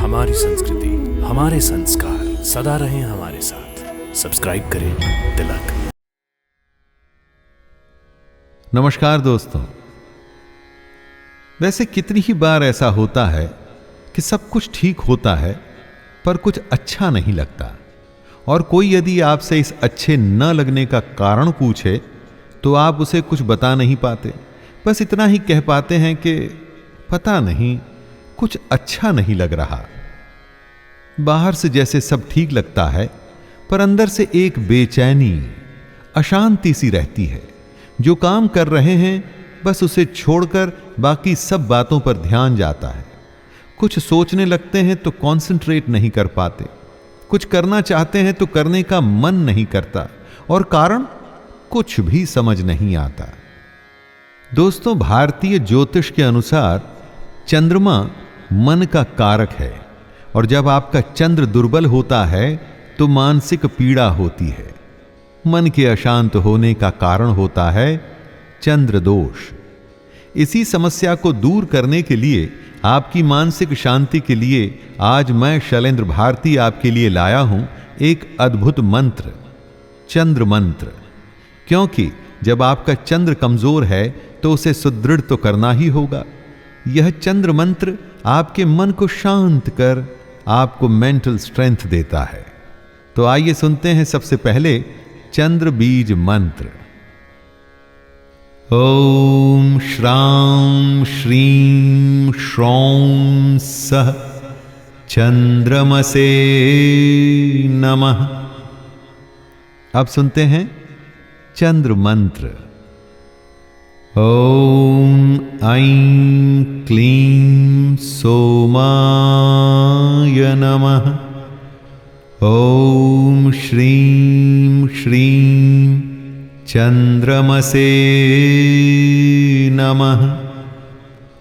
हमारी संस्कृति, हमारे संस्कार सदा रहें हमारे साथ। सब्सक्राइब करें तिलक। नमस्कार दोस्तों। वैसे कितनी ही बार ऐसा होता है कि सब कुछ ठीक होता है पर कुछ अच्छा नहीं लगता, और कोई यदि आपसे इस अच्छे न लगने का कारण पूछे तो आप उसे कुछ बता नहीं पाते। बस इतना ही कह पाते हैं कि पता नहीं, कुछ अच्छा नहीं लग रहा। बाहर से जैसे सब ठीक लगता है पर अंदर से एक बेचैनी, अशांति सी रहती है। जो काम कर रहे हैं बस उसे छोड़कर बाकी सब बातों पर ध्यान जाता है। कुछ सोचने लगते हैं तो कंसंट्रेट नहीं कर पाते, कुछ करना चाहते हैं तो करने का मन नहीं करता, और कारण कुछ भी समझ नहीं आता। दोस्तों, भारतीय ज्योतिष के अनुसार चंद्रमा मन का कारक है, और जब आपका चंद्र दुर्बल होता है तो मानसिक पीड़ा होती है। मन के अशांत होने का कारण होता है चंद्र दोष। इसी समस्या को दूर करने के लिए, आपकी मानसिक शांति के लिए आज मैं शैलेंद्र भारती आपके लिए लाया हूं एक अद्भुत मंत्र, चंद्र मंत्र। क्योंकि जब आपका चंद्र कमजोर है तो उसे सुदृढ़ तो करना ही होगा। यह चंद्र मंत्र आपके मन को शांत कर आपको मेंटल स्ट्रेंथ देता है। तो आइए सुनते हैं सबसे पहले चंद्र बीज मंत्र। ओम श्रां श्रीं श्रौं सः चंद्रमसे नमः। अब सुनते हैं चंद्र मंत्र। ओम ऐं क्लीं सोमाय नमः। ओम श्रीं श्रीं चंद्रमसे नमः।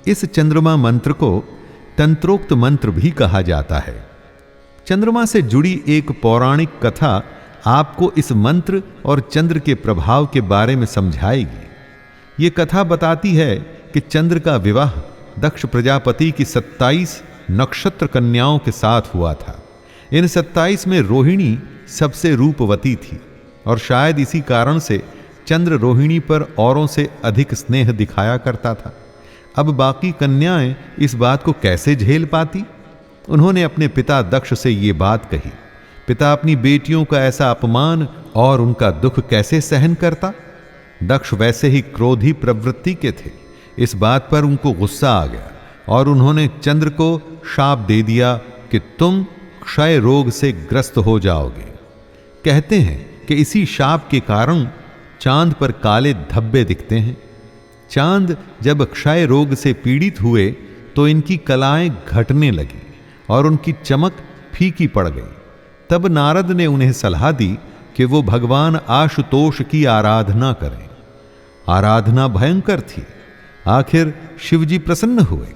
इस चंद्रमा मंत्र को तंत्रोक्त मंत्र भी कहा जाता है। चंद्रमा से जुड़ी एक पौराणिक कथा आपको इस मंत्र और चंद्र के प्रभाव के बारे में समझाएगी। ये कथा बताती है कि चंद्र का विवाह दक्ष प्रजापति की 27 नक्षत्र कन्याओं के साथ हुआ था। इन 27 में रोहिणी सबसे रूपवती थी, और शायद इसी कारण से चंद्र रोहिणी पर औरों से अधिक स्नेह दिखाया करता था। अब बाकी कन्याएं इस बात को कैसे झेल पाती? उन्होंने अपने पिता दक्ष से ये बात कही। पिता अपनी बेटियों का ऐसा अपमान और उनका दुख कैसे सहन करता? दक्ष वैसे ही क्रोधी प्रवृत्ति के थे। इस बात पर उनको गुस्सा आ गया और उन्होंने चंद्र को शाप दे दिया कि तुम क्षय रोग से ग्रस्त हो जाओगे। कहते हैं कि इसी शाप के कारण चांद पर काले धब्बे दिखते हैं। चांद जब क्षय रोग से पीड़ित हुए तो इनकी कलाएं घटने लगी और उनकी चमक फीकी पड़ गई। तब नारद ने उन्हें सलाह दी कि वो भगवान आशुतोष की आराधना करें। आराधना भयंकर थी। आखिर शिवजी प्रसन्न हुए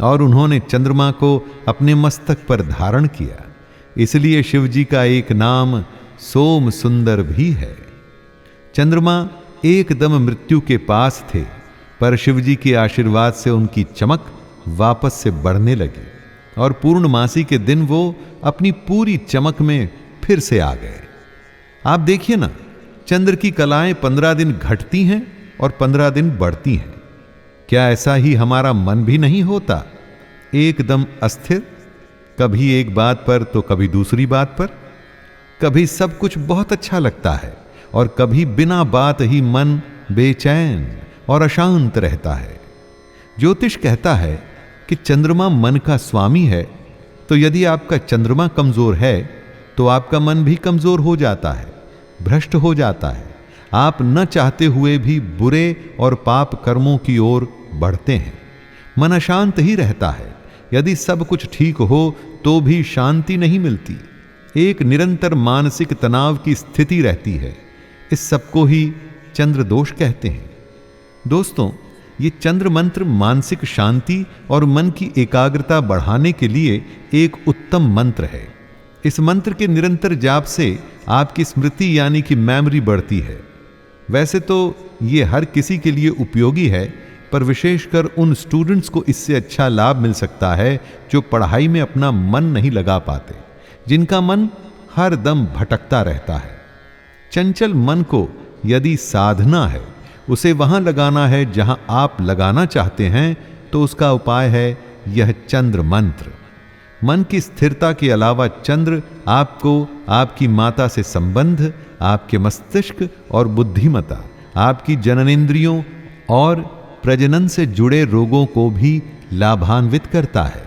और उन्होंने चंद्रमा को अपने मस्तक पर धारण किया। इसलिए शिवजी का एक नाम सोम सुंदर भी है। चंद्रमा एकदम मृत्यु के पास थे, पर शिवजी के आशीर्वाद से उनकी चमक वापस से बढ़ने लगी और पूर्णमासी के दिन वो अपनी पूरी चमक में फिर से आ गए। आप देखिए ना, चंद्र की कलाएं 15 दिन घटती हैं और 15 दिन बढ़ती हैं। क्या ऐसा ही हमारा मन भी नहीं होता? एकदम अस्थिर, कभी एक बात पर तो कभी दूसरी बात पर। कभी सब कुछ बहुत अच्छा लगता है और कभी बिना बात ही मन बेचैन और अशांत रहता है। ज्योतिष कहता है कि चंद्रमा मन का स्वामी है, तो यदि आपका चंद्रमा कमजोर है तो आपका मन भी कमजोर हो जाता है, भ्रष्ट हो जाता है। आप न चाहते हुए भी बुरे और पाप कर्मों की ओर बढ़ते हैं। मन अशांत ही रहता है। यदि सब कुछ ठीक हो तो भी शांति नहीं मिलती। एक निरंतर मानसिक तनाव की स्थिति रहती है। इस सबको ही चंद्र दोष कहते हैं। दोस्तों, ये चंद्र मंत्र मानसिक शांति और मन की एकाग्रता बढ़ाने के लिए एक उत्तम मंत्र है। इस मंत्र के निरंतर जाप से आपकी स्मृति यानी कि मेमोरी बढ़ती है। वैसे तो ये हर किसी के लिए उपयोगी है, पर विशेषकर उन स्टूडेंट्स को इससे अच्छा लाभ मिल सकता है जो पढ़ाई में अपना मन नहीं लगा पाते, जिनका मन हर दम भटकता रहता है। चंचल मन को यदि साधना है, उसे वहां लगाना है जहां आप लगाना चाहते हैं, तो उसका उपाय है यह चंद्र मंत्र। मन की स्थिरता के अलावा चंद्र आपको आपकी माता से संबंध, आपके मस्तिष्क और बुद्धिमत्ता, आपकी जननेंद्रियों और प्रजनन से जुड़े रोगों को भी लाभान्वित करता है।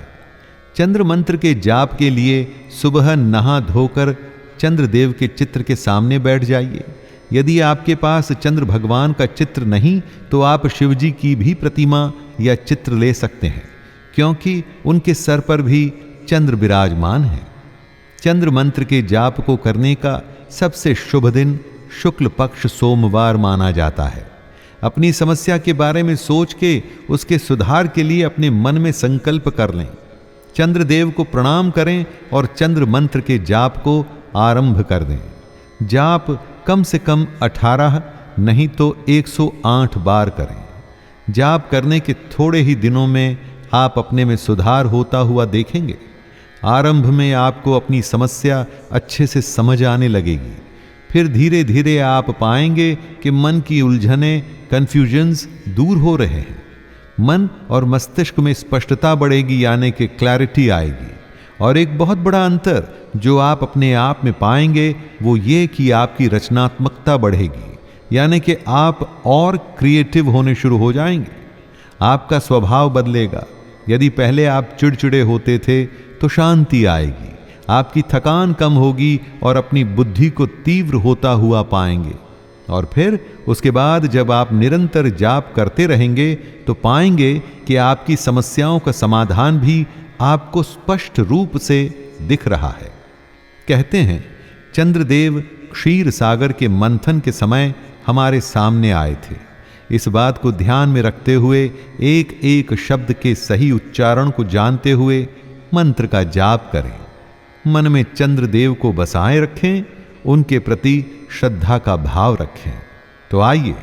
चंद्र मंत्र के जाप के लिए सुबह नहा धोकर चंद्रदेव के चित्र के सामने बैठ जाइए। यदि आपके पास चंद्र भगवान का चित्र नहीं तो आप शिवजी की भी प्रतिमा या चित्र ले सकते हैं, क्योंकि उनके सर पर भी चंद्र विराजमान है। चंद्र मंत्र के जाप को करने का सबसे शुभ दिन शुक्ल पक्ष सोमवार माना जाता है। अपनी समस्या के बारे में सोच के उसके सुधार के लिए अपने मन में संकल्प कर लें। चंद्रदेव को प्रणाम करें और चंद्र मंत्र के जाप को आरंभ कर दें। जाप कम से कम 18 नहीं तो 108 बार करें। जाप करने के थोड़े ही दिनों में आप अपने में सुधार होता हुआ देखेंगे। आरंभ में आपको अपनी समस्या अच्छे से समझ आने लगेगी, फिर धीरे धीरे आप पाएंगे कि मन की उलझने, कंफ्यूजन्स दूर हो रहे हैं। मन और मस्तिष्क में स्पष्टता बढ़ेगी, यानी कि क्लैरिटी आएगी। और एक बहुत बड़ा अंतर जो आप अपने आप में पाएंगे वो ये कि आपकी रचनात्मकता बढ़ेगी, यानी कि आप और क्रिएटिव होने शुरू हो जाएंगे। आपका स्वभाव बदलेगा। यदि पहले आप चिड़चिड़े होते थे तो शांति आएगी, आपकी थकान कम होगी और अपनी बुद्धि को तीव्र होता हुआ पाएंगे। और फिर उसके बाद जब आप निरंतर जाप करते रहेंगे तो पाएंगे कि आपकी समस्याओं का समाधान भी आपको स्पष्ट रूप से दिख रहा है। कहते हैं चंद्रदेव क्षीर सागर के मंथन के समय हमारे सामने आए थे। इस बात को ध्यान में रखते हुए एक एक शब्द के सही उच्चारण को जानते हुए मंत्र का जाप करें। मन में चंद्रदेव को बसाए रखें, उनके प्रति श्रद्धा का भाव रखें। तो आइए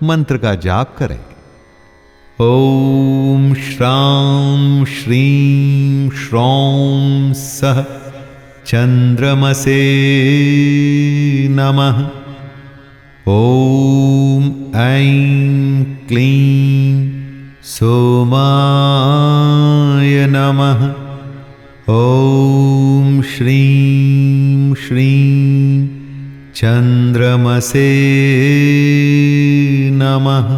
मंत्र का जाप करें। ओम श्रां श्रीं श्रौं सः चंद्रमसे नमः। ओम ऐं क्लीं सोमाय नमः। ओम श्रीं श्रीं चंद्रमसे नमः।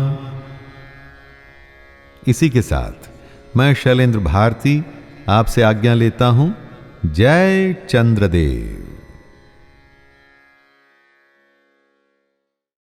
इसी के साथ मैं शैलेंद्र भारती आपसे आज्ञा लेता हूं। जय चंद्रदेव।